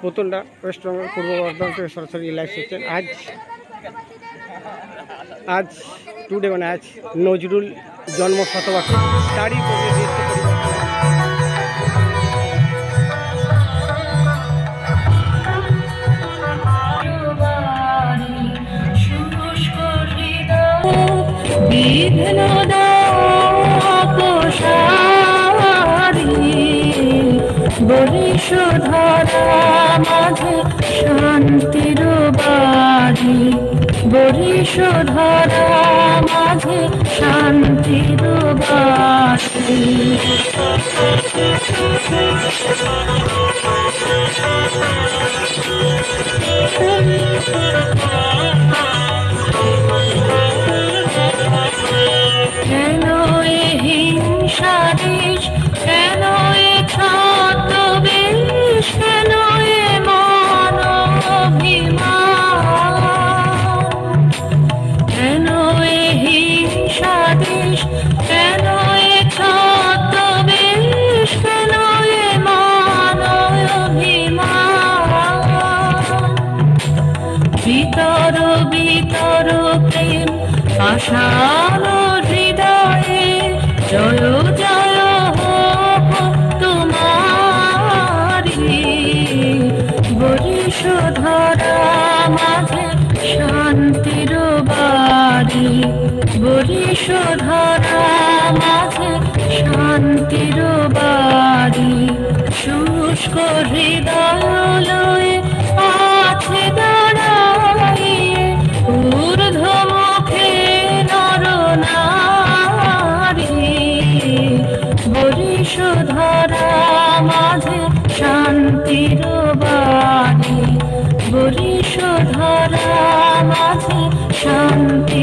পুতুলডা West Bengal পূর্ব বর্ধমান থেকে সরাসরি live হচ্ছেন। আজ টুডে মানে আজ নজরুল জন্ম শতবর্ষ, তারই বরিশধরা মাঝে শান্তির বাড়ি, বরিশধরা মাঝে শান্তির বাড়ি। কেন এ হিংসা দেশ, কেন এ ছদ্মবেশ, কেন এ মানবিমান, কেন এ হিংসা দেশ, কেন এ ছদ্মবেশ, কেন এ মানবিমান। ভিতর ভিতর প্রেম আশার হৃদয়ে, জয় জয় হোক তোমারি, বরিশধরা মাঝে শান্তির বাড়ি, বরিশধরা মাঝে শান্তির বাড়ি। শুষ্ক হৃদয় লয়ে আছে দাঁড়াইয়ে, ঊর্ধ্বমুখে নর নারী, বরিশধরা মাঝে শান্তির বাড়ি, বরিশধরা মাঝে শান্তি।